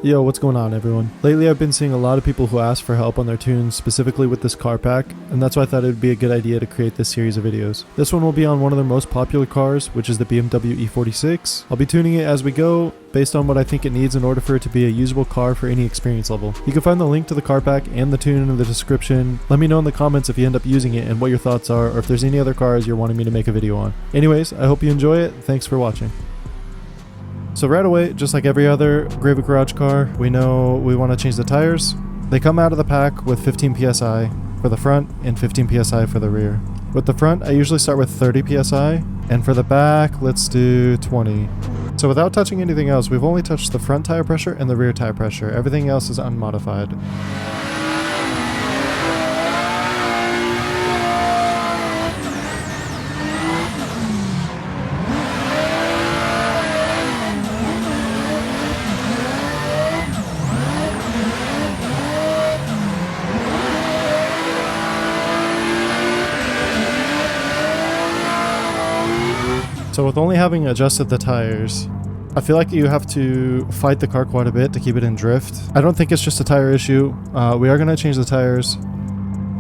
Yo, what's going on everyone? Lately I've been seeing a lot of people who ask for help on their tunes, specifically with this car pack, and that's why I thought it would be a good idea to create this series of videos. This one will be on one of their most popular cars, which is the BMW E46. I'll be tuning it as we go, based on what I think it needs in order for it to be a usable car for any experience level. You can find the link to the car pack and the tune in the description. Let me know in the comments if you end up using it and what your thoughts are, or if there's any other cars you're wanting me to make a video on. Anyways, I hope you enjoy it. Thanks for watching. So right away, just like every other GravyGarage car, we know we want to change the tires. They come out of the pack with 15 psi for the front and 15 psi for the rear. With the front, I usually start with 30 psi, and for the back, let's do 20. So without touching anything else, we've only touched the front tire pressure and the rear tire pressure. Everything else is unmodified. So with only having adjusted the tires, I feel like you have to fight the car quite a bit to keep it in drift. I don't think it's just a tire issue. We are going to change the tires,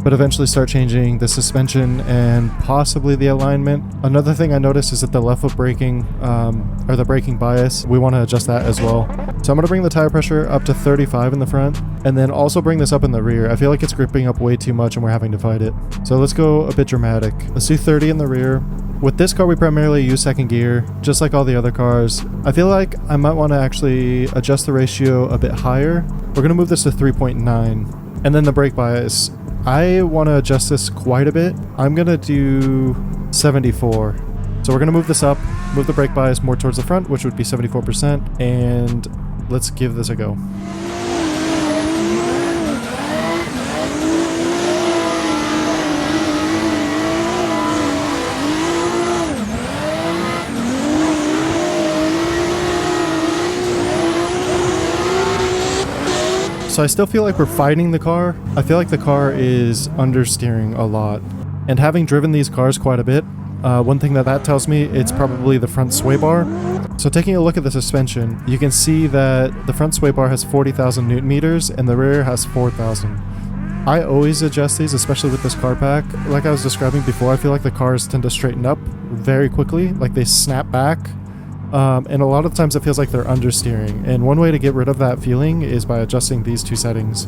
but eventually start changing the suspension and possibly the alignment. Another thing I noticed is that the left foot braking, or the braking bias, we want to adjust that as well. So I'm going to bring the tire pressure up to 35 in the front, and then also bring this up in the rear. I feel like it's gripping up way too much and we're having to fight it. So let's go a bit dramatic. Let's do 30 in the rear. With this car, we primarily use second gear, just like all the other cars. I feel like I might want to actually adjust the ratio a bit higher. We're going to move this to 3.9. And then the brake bias, I want to adjust this quite a bit. I'm going to do 74. So we're going to move this up, move the brake bias more towards the front, which would be 74%, and let's give this a go. So I still feel like we're fighting the car. I feel like the car is understeering a lot. And having driven these cars quite a bit, one thing that tells me, it's probably the front sway bar. So taking a look at the suspension, you can see that the front sway bar has 40,000 Newton meters and the rear has 4,000. I always adjust these, especially with this car pack. Like I was describing before, I feel like the cars tend to straighten up very quickly, like they snap back. And a lot of times it feels like they're understeering, and one way to get rid of that feeling is by adjusting these two settings.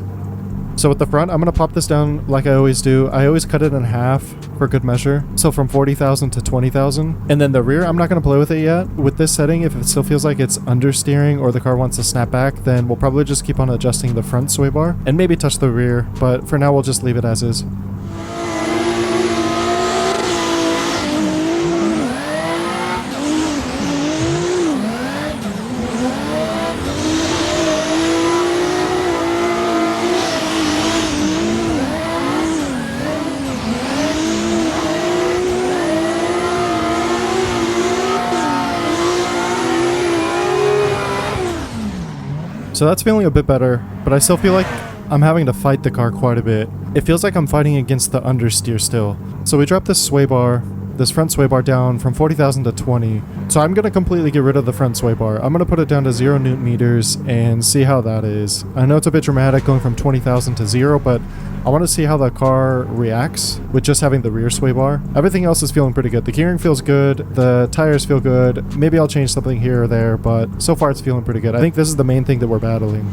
So with the front, I'm going to pop this down like I always do. I always cut it in half for good measure, so from 40,000 to 20,000. And then the rear, I'm not going to play with it yet. With this setting, if it still feels like it's understeering or the car wants to snap back, then we'll probably just keep on adjusting the front sway bar and maybe touch the rear, but for now we'll just leave it as is. So that's feeling a bit better, but I still feel like I'm having to fight the car quite a bit. It feels like I'm fighting against the understeer still. So we dropped this sway bar, this front sway bar down from 40,000 to 20. So I'm going to completely get rid of the front sway bar. I'm going to put it down to 0 Newton meters and see how that is. I know it's a bit dramatic going from 20,000 to 0, but I want to see how the car reacts with just having the rear sway bar. Everything else is feeling pretty good. The gearing feels good. The tires feel good. Maybe I'll change something here or there, but so far it's feeling pretty good. I think this is the main thing that we're battling.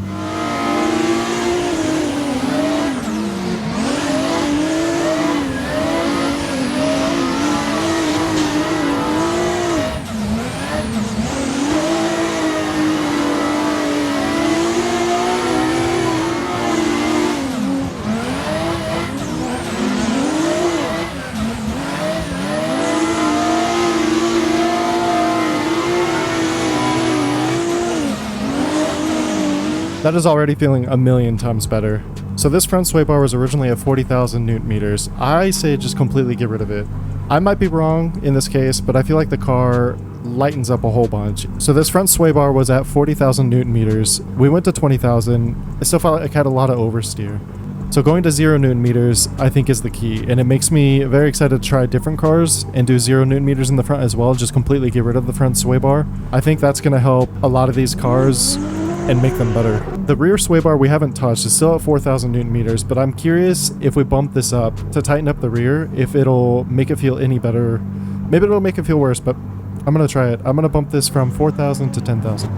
That is already feeling a million times better. So this front sway bar was originally at 40,000 Newton meters. I say just completely get rid of it. I might be wrong in this case, but I feel like the car lightens up a whole bunch. So this front sway bar was at 40,000 Newton meters. We went to 20,000. I still felt like I had a lot of oversteer. So going to 0 Newton meters, I think, is the key, and it makes me very excited to try different cars and do 0 Newton meters in the front as well, just completely get rid of the front sway bar. I think that's going to help a lot of these cars and make them better. The rear sway bar we haven't touched. It's still at 4,000 Newton meters, but I'm curious if we bump this up to tighten up the rear, if it'll make it feel any better. Maybe it'll make it feel worse, but I'm gonna try it. I'm gonna bump this from 4,000 to 10,000.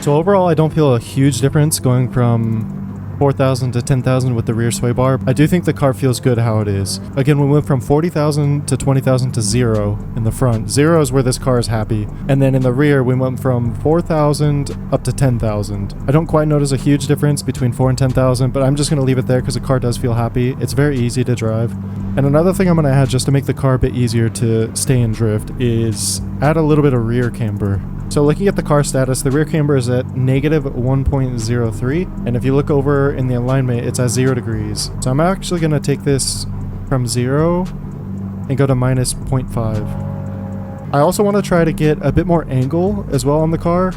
So overall, I don't feel a huge difference going from 4,000 to 10,000 with the rear sway bar. I do think the car feels good how it is. Again, we went from 40,000 to 20,000 to 0 in the front. 0 is where this car is happy. And then in the rear, we went from 4,000 up to 10,000. I don't quite notice a huge difference between 4 and 10,000, but I'm just going to leave it there because the car does feel happy. It's very easy to drive. And another thing I'm going to add just to make the car a bit easier to stay in drift is add a little bit of rear camber. So looking at the car status, the rear camber is at negative 1.03, and if you look over in the alignment, it's at 0 degrees. So I'm actually going to take this from 0 and go to minus 0.5. I also want to try to get a bit more angle as well on the car.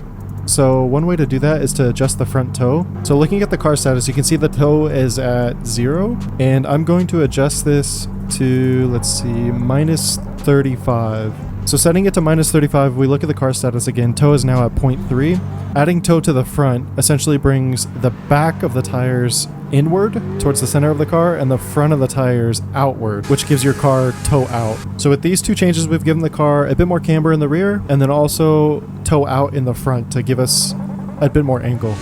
So one way to do that is to adjust the front toe. So looking at the car status, you can see the toe is at 0, and I'm going to adjust this to, let's see, minus 35. So setting it to minus 35, we look at the car status again. Toe is now at 0.3. Adding toe to the front essentially brings the back of the tires inward towards the center of the car and the front of the tires outward, which gives your car toe out. So with these two changes, we've given the car a bit more camber in the rear and then also toe out in the front to give us a bit more angle.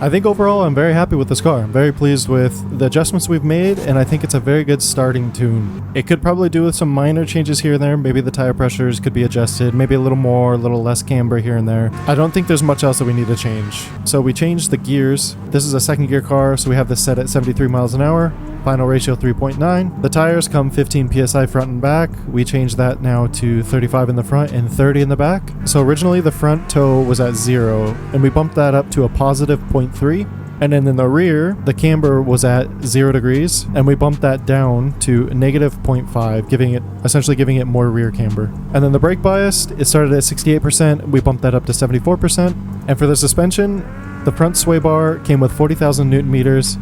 I think overall I'm very happy with this car. I'm very pleased with the adjustments we've made, and I think it's a very good starting tune. It could probably do with some minor changes here and there. Maybe the tire pressures could be adjusted, maybe a little more, a little less camber here and there. I don't think there's much else that we need to change. So we changed the gears. This is a second gear car, so we have this set at 73 miles an hour. Final ratio 3.9. The tires come 15 psi front and back. We changed that now to 35 in the front and 30 in the back. So originally the front toe was at 0, and we bumped that up to a positive 0.3. And then in the rear, the camber was at 0 degrees, and we bumped that down to negative 0.5, essentially giving it more rear camber. And then the brake bias, it started at 68%, we bumped that up to 74%. And for the suspension, the front sway bar came with 40,000 Newton meters,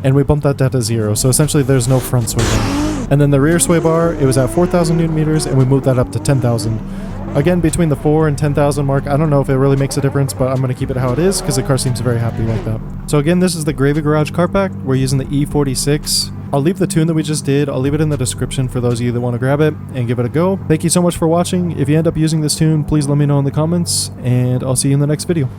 and we bumped that down to 0, so essentially there's no front sway bar. And then the rear sway bar, it was at 4,000 Newton meters, and we moved that up to 10,000. Again, between the 4 and 10,000 mark, I don't know if it really makes a difference, but I'm going to keep it how it is because the car seems very happy like that. So again, this is the GravyGarage car pack. We're using the e46. I'll leave the tune that we just did. I'll leave it in the description for those of you that want to grab it and give it a go. Thank you so much for watching. If you end up using this tune, please let me know in the comments, and I'll see you in the next video.